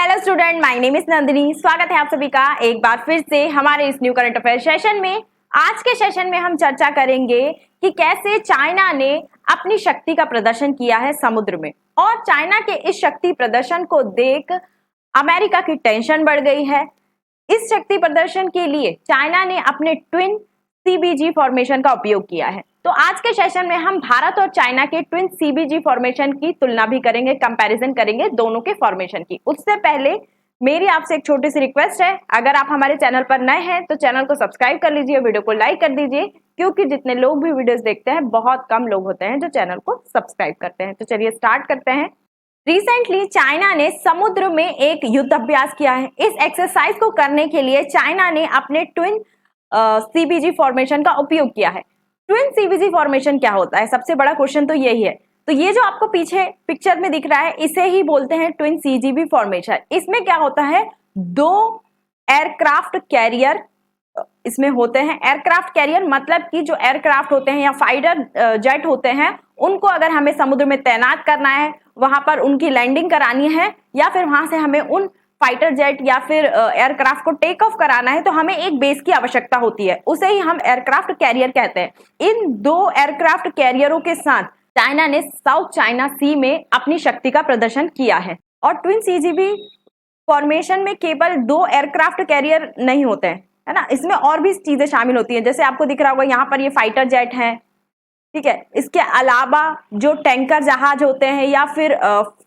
Hello student, my name is Nandini. स्वागत है आप सभी का एक बार फिर से हमारे इस न्यू करंट अफेयर सेशन में। आज के सेशन में हम चर्चा करेंगे कि कैसे चाइना ने अपनी शक्ति का प्रदर्शन किया है समुद्र में, और चाइना के इस शक्ति प्रदर्शन को देख अमेरिका की टेंशन बढ़ गई है। इस शक्ति प्रदर्शन के लिए चाइना ने अपने ट्विन सीबीजी फॉर्मेशन का उपयोग किया है। तो आज के सेशन में हम भारत और चाइना के ट्विन सीबीजी फॉर्मेशन की तुलना भी करेंगे, कंपैरिजन करेंगे दोनों के फॉर्मेशन की। उससे पहले मेरी आपसे एक छोटी सी रिक्वेस्ट है, अगर आप हमारे चैनल पर नए हैं तो चैनल को सब्सक्राइब कर लीजिए, वीडियो को लाइक कर दीजिए, क्योंकि जितने लोग भी वीडियोस देखते हैं बहुत कम लोग होते हैं जो चैनल को सब्सक्राइब करते हैं। तो चलिए स्टार्ट करते हैं। रिसेंटली चाइना ने समुद्र में एक युद्ध अभ्यास किया है। इस एक्सरसाइज को करने के लिए चाइना ने अपने ट्विन सीबीजी फॉर्मेशन का उपयोग किया है। ट्विन सीबीजी फॉर्मेशन क्या होता है, सबसे बड़ा क्वेश्चन तो यही है। तो ये जो आपको पीछे पिक्चर में दिख रहा है, इसे ही बोलते हैं ट्विन सीजीबी फॉर्मेशन। इसमें क्या होता है, दो एयरक्राफ्ट कैरियर इसमें होते हैं। एयरक्राफ्ट कैरियर मतलब कि जो एयरक्राफ्ट होते हैं या फाइटर जेट होते हैं, उनको अगर हमें समुद्र में तैनात करना है, वहां पर उनकी लैंडिंग करानी है, या फिर वहां से हमें उन फाइटर जेट या फिर एयरक्राफ्ट को टेक ऑफ कराना है, तो हमें एक बेस की आवश्यकता होती है, उसे ही हम एयरक्राफ्ट कैरियर कहते हैं। इन दो एयरक्राफ्ट कैरियरों के साथ चाइना ने साउथ चाइना सी में अपनी शक्ति का प्रदर्शन किया है। और ट्विन सीजीबी फॉर्मेशन में केवल दो एयरक्राफ्ट कैरियर नहीं होते हैं, है ना, इसमें और भी चीजें शामिल होती हैं। जैसे आपको दिख रहा होगा यहाँ पर ये फाइटर जेट है, ठीक है। इसके अलावा जो टैंकर जहाज होते हैं या फिर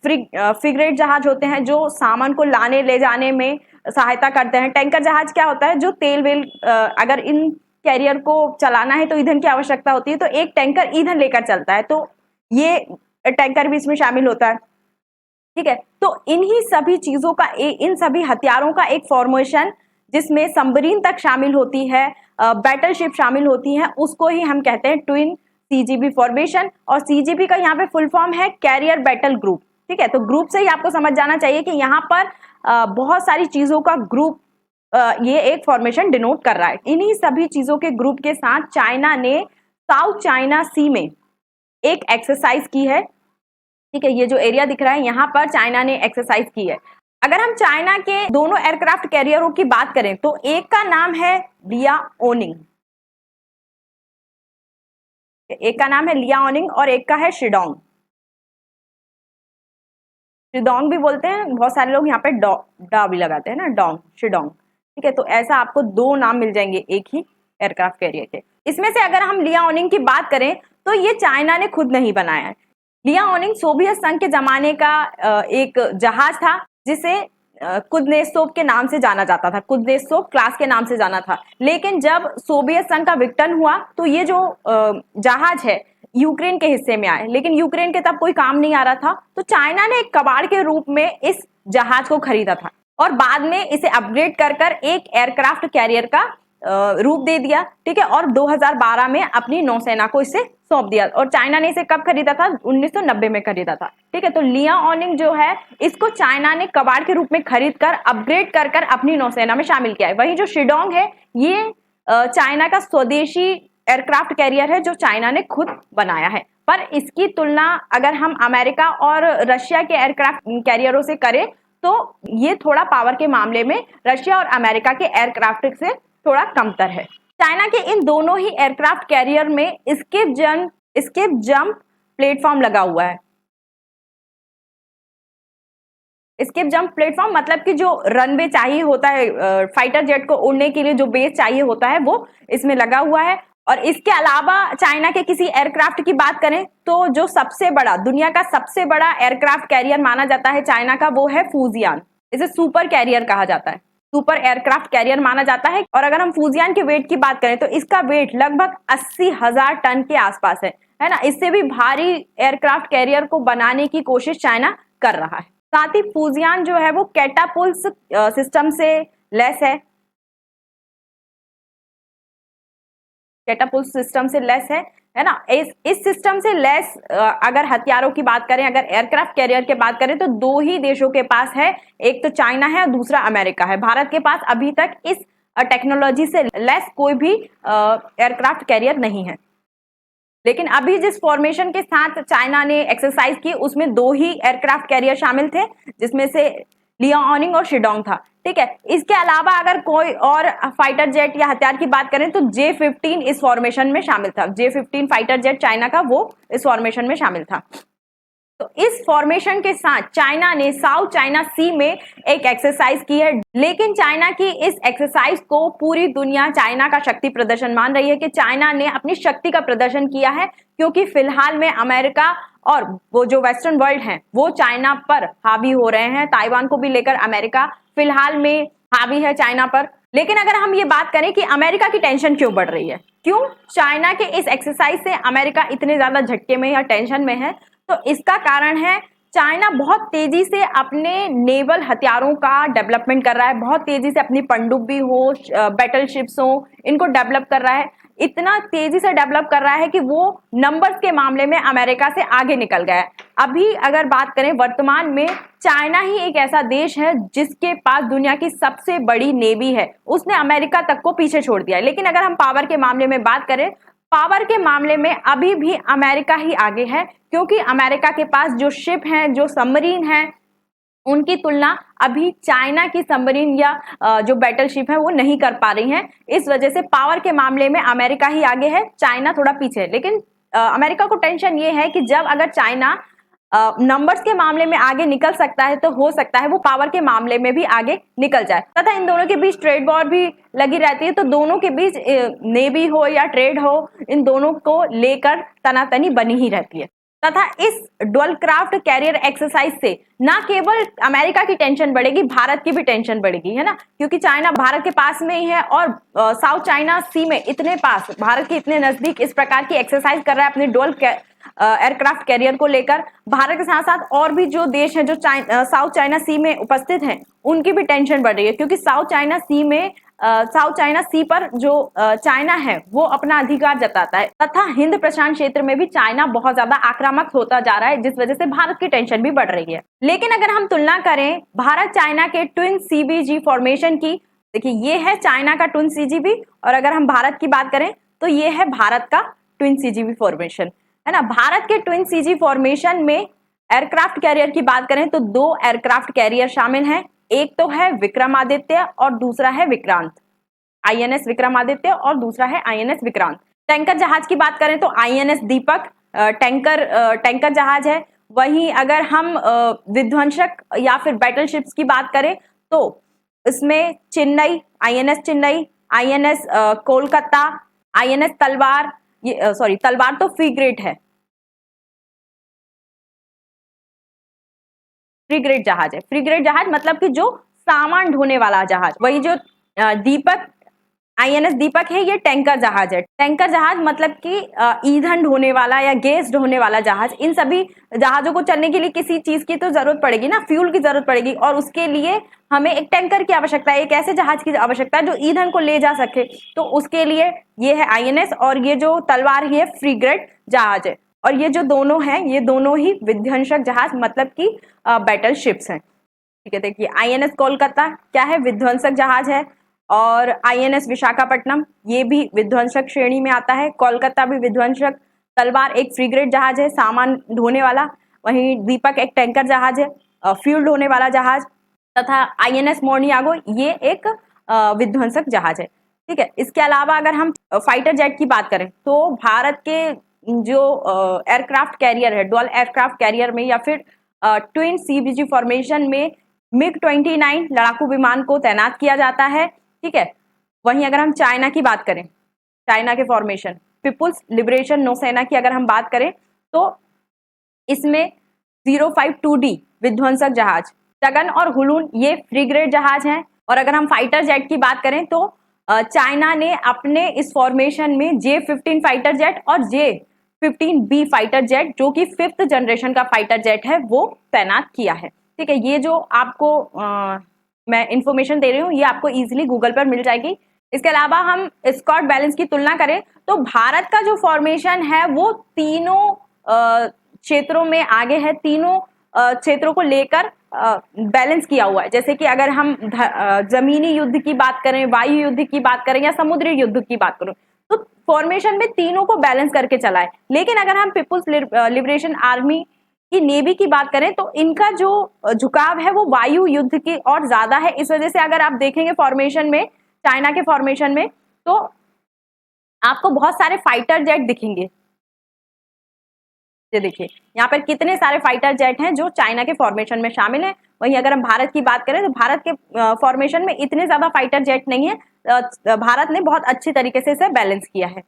फ्रिगेट जहाज होते हैं, जो सामान को लाने ले जाने में सहायता करते हैं। टैंकर जहाज क्या होता है, जो तेल वेल अगर इन कैरियर को चलाना है तो ईंधन की आवश्यकता होती है, तो एक टैंकर ईंधन लेकर चलता है, तो ये टैंकर भी इसमें शामिल होता है, ठीक है। तो इन्हीं सभी चीजों का इन सभी हथियारों का एक फॉर्मेशन, जिसमें सबमरीन तक शामिल होती है, बैटलशिप शामिल होती है, उसको ही हम कहते हैं ट्विन सीजीबी फॉर्मेशन। और सीजीबी का यहाँ पे फुल फॉर्म है कैरियर बैटल ग्रुप, ठीक है। तो ग्रुप से ही आपको समझ जाना चाहिए कि यहाँ पर बहुत सारी चीजों का ग्रुप ये एक फॉर्मेशन डिनोट कर रहा है। इन्हीं सभी चीजों के ग्रुप के साथ चाइना ने साउथ चाइना सी में एक एक्सरसाइज की है, ठीक है। ये जो एरिया दिख रहा है, यहाँ पर चाइना ने एक्सरसाइज की है। अगर हम चाइना के दोनों एयरक्राफ्ट कैरियरों की बात करें तो एक का नाम है लियाओनिंग, एक का नाम है लियाओनिंग और एक का है शिडोंग। शिडोंग भी बोलते हैं, बहुत सारे लोग यहाँ पे डा भी लगाते हैं ना, डोंग, शिडोंग, ठीक है। तो ऐसा आपको दो नाम मिल जाएंगे एक ही एयरक्राफ्ट कैरियर के। इसमें से अगर हम लियाओनिंग की बात करें तो ये चाइना ने खुद नहीं बनाया है। लियाओनिंग सोवियत संघ के जमाने का एक जहाज था, जिसे कुद्नेत्सोव के नाम से जाना जाता था, कुद्नेत्सोव क्लास के नाम से जाना था। लेकिन जब सोवियत संघ का विघटन हुआ तो ये जो जहाज है यूक्रेन के हिस्से में आए, लेकिन यूक्रेन के तब कोई काम नहीं आ रहा था, तो चाइना ने एक कबाड़ के रूप में इस जहाज को खरीदा था और बाद में इसे अपग्रेड कर कर एक एयरक्राफ्ट कैरियर का रूप दे दिया, ठीक है। और 2012 में अपनी नौसेना को इसे सौंप दिया। और चाइना ने इसे कब खरीदा था, 1990 में खरीदा था, ठीक है। तो लियाओनिंग जो है, इसको चाइना ने कबाड़ के रूप में खरीद कर अपग्रेड कर कर अपनी नौसेना में शामिल किया है। वहीं जो शिडोंग है, ये चाइना का स्वदेशी एयरक्राफ्ट कैरियर है, जो चाइना ने खुद बनाया है। पर इसकी तुलना अगर हम अमेरिका और रशिया के एयरक्राफ्ट कैरियरों से करें तो ये थोड़ा पावर के मामले में रशिया और अमेरिका के एयरक्राफ्ट से थोड़ा कमतर है। चाइना के इन दोनों ही एयरक्राफ्ट कैरियर में एस्केप जंप प्लेटफॉर्म लगा हुआ है। एस्केप जंप प्लेटफॉर्म मतलब कि जो रनवे चाहिए होता है फाइटर जेट को उड़ने के लिए, जो बेस चाहिए होता है, वो इसमें लगा हुआ है। और इसके अलावा चाइना के किसी एयरक्राफ्ट की बात करें तो जो सबसे बड़ा, दुनिया का सबसे बड़ा एयरक्राफ्ट कैरियर माना जाता है चाइना का, वो है फूजियान। इसे सुपर कैरियर कहा जाता है, सुपर एयरक्राफ्ट कैरियर माना जाता है। और अगर हम फूजियान के वेट की बात करें तो इसका वेट लगभग 80,000 टन के आसपास है ना। इससे भी भारी एयरक्राफ्ट कैरियर को बनाने की कोशिश चाइना कर रहा है। साथ ही फूजियान जो है वो कैटापुल्ट सिस्टम से लेस कैटापुल्ट सिस्टम से लेस है ना। इस सिस्टम से लेस अगर हथियारों की बात करें, अगर एयरक्राफ्ट कैरियर की बात करें तो दो ही देशों के पास है, एक तो चाइना है और दूसरा अमेरिका है। भारत के पास अभी तक इस टेक्नोलॉजी से लेस कोई भी एयरक्राफ्ट कैरियर नहीं है। लेकिन अभी जिस फॉर्मेशन के साथ चाइना ने एक्सरसाइज की, उसमें दो ही एयरक्राफ्ट कैरियर शामिल थे, जिसमें से लियाओनिंग और शिडोंग था। ठीक है, इसके अलावा अगर कोई और फाइटर जेट या हथियार की बात करें तो J-15 इस फॉर्मेशन में शामिल था। J-15 फाइटर जेट चाइना का, वो इस फॉर्मेशन में शामिल था। तो इस फॉर्मेशन के साथ चाइना ने साउथ चाइना सी में एक एक्सरसाइज की है, लेकिन चाइना की इस एक्सरसाइज को पूरी दुनिया चाइना का शक्ति प्रदर्शन मान रही है कि चाइना ने अपनी शक्ति का प्रदर्शन किया है, क्योंकि फिलहाल में अमेरिका और वो जो वेस्टर्न वर्ल्ड है वो चाइना पर हावी हो रहे हैं। ताइवान को भी लेकर अमेरिका फिलहाल में हावी है चाइना पर। लेकिन अगर हम ये बात करें कि अमेरिका की टेंशन क्यों बढ़ रही है, क्यों चाइना के इस एक्सरसाइज से अमेरिका इतने ज्यादा झटके में या टेंशन में है, तो इसका कारण है चाइना बहुत तेजी से अपने नेवल हथियारों का डेवलपमेंट कर रहा है, बहुत तेजी से अपनी पनडुब्बी हो, बैटल शिप्स हो, इनको डेवलप कर रहा है। इतना तेजी से डेवलप कर रहा है कि वो नंबर्स के मामले में अमेरिका से आगे निकल गया है। अभी अगर बात करें वर्तमान में, चाइना ही एक ऐसा देश है जिसके पास दुनिया की सबसे बड़ी नेवी है, उसने अमेरिका तक को पीछे छोड़ दिया है। लेकिन अगर हम पावर के मामले में बात करें, पावर के मामले में अभी भी अमेरिका ही आगे है, क्योंकि अमेरिका के पास जो शिप हैं, जो सबमरीन हैं, उनकी तुलना अभी चाइना की सबमरीन या जो बैटल शिप है वो नहीं कर पा रही हैं। इस वजह से पावर के मामले में अमेरिका ही आगे है, चाइना थोड़ा पीछे है। लेकिन अमेरिका को टेंशन ये है कि जब अगर चाइना नंबर्स के मामले में आगे निकल सकता है, तो हो सकता है वो पावर के मामले में भी आगे निकल जाए, तथा इन दोनों के बीच ट्रेड वॉर भी लगी रहती है। तो दोनों के बीच नेवी हो या ट्रेड हो, इन दोनों को लेकर तनातनी बनी ही रहती है। तथा इस डुअल क्राफ्ट कैरियर एक्सरसाइज से ना केवल अमेरिका की टेंशन बढ़ेगी, भारत की भी टेंशन बढ़ेगी, है ना, क्योंकि चाइना भारत के पास में ही है और साउथ चाइना सी में इतने पास, भारत के इतने नजदीक इस प्रकार की एक्सरसाइज कर रहा है अपने डुअल एयरक्राफ्ट कैरियर को लेकर। भारत के साथ साथ और भी जो देश हैं जो साउथ चाइना सी में उपस्थित हैं, उनकी भी टेंशन बढ़ रही है, क्योंकि साउथ चाइना सी पर जो चाइना है वो अपना अधिकार जताता है, तथा हिंद प्रशांत क्षेत्र में भी चाइना बहुत ज्यादा आक्रामक होता जा रहा है, जिस वजह से भारत की टेंशन भी बढ़ रही है। लेकिन अगर हम तुलना करें भारत चाइना के ट्विन सीबीजी फॉर्मेशन की, देखिए ये है चाइना का ट्विन सीजीबी, और अगर हम भारत की बात करें तो ये है भारत का ट्विन सीजीबी फॉर्मेशन, है ना। भारत के ट्विन सीजी फॉर्मेशन में एयरक्राफ्ट कैरियर की बात करें तो 2 एयरक्राफ्ट कैरियर शामिल हैं, एक तो है विक्रमादित्य और दूसरा है विक्रांत, INS विक्रमादित्य और दूसरा है INS विक्रांत। टैंकर जहाज की बात करें तो INS दीपक टैंकर जहाज है। वहीं अगर हम विध्वंसक या फिर बैटलशिप्स की बात करें तो इसमें Chennai, INS Chennai, INS Kolkata, INS तलवार, तलवार तो फ्रीगेट है, फ्रीगेट जहाज है। फ्रीगेट जहाज मतलब कि जो सामान ढोने वाला जहाज। वही जो दीपक, INS दीपक है, ये टैंकर जहाज है। टैंकर जहाज मतलब कि ईंधन ढोने वाला या गैस ढोने वाला जहाज। इन सभी जहाजों को चलने के लिए किसी चीज की तो जरूरत पड़ेगी ना, फ्यूल की जरूरत पड़ेगी, और उसके लिए हमें एक टैंकर की आवश्यकता है, एक ऐसे जहाज की आवश्यकता है जो ईंधन को ले जा सके। तो उसके लिए ये है INS, और ये जो तलवार है फ्रीगेट जहाज है, और ये जो दोनों हैं ये दोनों ही विध्वंसक जहाज मतलब कि बैटल शिप्स हैं। ठीक है, देखिए INS कोलकाता क्या है, विध्वंसक जहाज है, और INS विशाखापट्टनम ये भी विध्वंसक श्रेणी में आता है। कोलकाता भी विध्वंसक। तलवार एक फ्रीगेट जहाज है, सामान ढोने वाला। वहीं दीपक एक टैंकर जहाज है, फ्यूल ढोने वाला जहाज। तथा INS मोर्नियागो ये एक विध्वंसक जहाज है। ठीक है, इसके अलावा अगर हम फाइटर जेट की बात करें तो भारत के जो एयरक्राफ्ट कैरियर है, डुअल एयरक्राफ्ट कैरियर में या फिर ट्विन सीबीजी फॉर्मेशन में MiG-29 लड़ाकू विमान को तैनात किया जाता है। ठीक है, वहीं अगर हम चाइना की बात करें, चाइना के फॉर्मेशन पीपुल्स लिबरेशन नौसेना की अगर हम बात करें तो इसमें 052D विध्वंसक जहाज, तगन और हुलून ये फ्रीगेट जहाज हैं। और अगर हम फाइटर जेट की बात करें तो चाइना ने अपने इस फॉर्मेशन में J-15 फाइटर जेट और J-15B फाइटर जेट, जो कि 5th जनरेशन का फाइटर जेट है, वो तैनात किया है। ठीक है, ये जो आपको मैं इंफॉर्मेशन दे रही हूँ ये आपको इजीली गूगल पर मिल जाएगी। इसके अलावा हम स्क्वाड बैलेंस की तुलना करें तो भारत का जो फॉर्मेशन है वो तीनों क्षेत्रों में आगे है, तीनों क्षेत्रों को लेकर बैलेंस किया हुआ है। जैसे कि अगर हम जमीनी युद्ध की बात करें, वायु युद्ध की बात करें या समुद्री युद्ध की बात करें तो फॉर्मेशन में तीनों को बैलेंस करके चला है। लेकिन अगर हम पीपुल्स लिबरेशन आर्मी कि नेवी की बात करें तो इनका जो झुकाव है वो वायु युद्ध की और ज्यादा है। इस वजह से अगर आप देखेंगे फॉर्मेशन में, चाइना के फॉर्मेशन में, तो आपको बहुत सारे फाइटर जेट दिखेंगे। ये देखिए यहाँ पर कितने सारे फाइटर जेट हैं जो चाइना के फॉर्मेशन में शामिल हैं। वहीं अगर हम भारत की बात करें तो भारत के फॉर्मेशन में इतने ज्यादा फाइटर जेट नहीं है। भारत ने बहुत अच्छी तरीके से इसे बैलेंस किया है।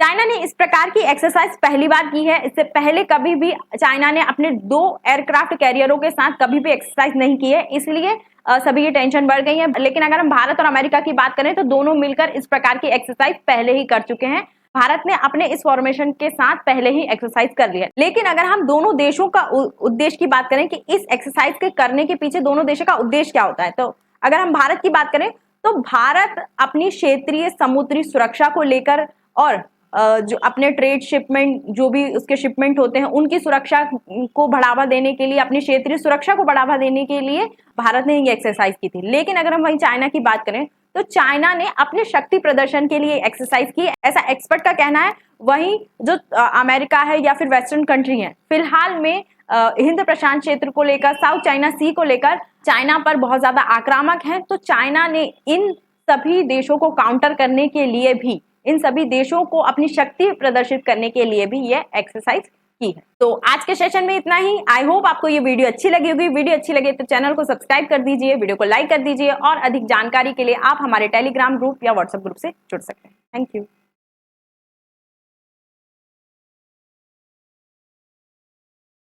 चाइना ने इस प्रकार की एक्सरसाइज पहली बार की है। इससे पहले कभी भी चाइना ने अपने 2 एयरक्राफ्ट कैरियरों के साथ कभी भी एक्सरसाइज नहीं की है, इसलिए सभी की टेंशन बढ़ गई है। लेकिन अगर हम भारत और अमेरिका की बात करें तो दोनों मिलकर इस प्रकार की एक्सरसाइज पहले ही कर चुके हैं। भारत ने अपने इस फॉर्मेशन के साथ पहले ही एक्सरसाइज कर लिया। लेकिन अगर हम दोनों देशों का उद्देश्य की बात करें कि इस एक्सरसाइज के करने के पीछे दोनों देशों का उद्देश्य क्या होता है, तो अगर हम भारत की बात करें तो भारत अपनी क्षेत्रीय समुद्री सुरक्षा को लेकर और जो अपने ट्रेड शिपमेंट, जो भी उसके शिपमेंट होते हैं, उनकी सुरक्षा को बढ़ावा देने के लिए, अपनी क्षेत्रीय सुरक्षा को बढ़ावा देने के लिए भारत ने ये एक्सरसाइज की थी। लेकिन अगर हम वहीं चाइना की बात करें तो चाइना ने अपने शक्ति प्रदर्शन के लिए एक्सरसाइज की, ऐसा एक्सपर्ट का कहना है। वहीं जो अमेरिका है या फिर वेस्टर्न कंट्री है, फिलहाल में हिंद प्रशांत क्षेत्र को लेकर, साउथ चाइना सी को लेकर चाइना पर बहुत ज्यादा आक्रामक है। तो चाइना ने इन सभी देशों को काउंटर करने के लिए भी, इन सभी देशों को अपनी शक्ति प्रदर्शित करने के लिए भी ये एक्सरसाइज की है। तो आज के सेशन में इतना ही। आई होप आपको ये वीडियो अच्छी लगी होगी। वीडियो अच्छी लगे तो चैनल को सब्सक्राइब कर दीजिए, वीडियो को लाइक कर दीजिए और अधिक जानकारी के लिए आप हमारे टेलीग्राम ग्रुप या व्हाट्सएप ग्रुप से जुड़ सकते हैं। Thank you.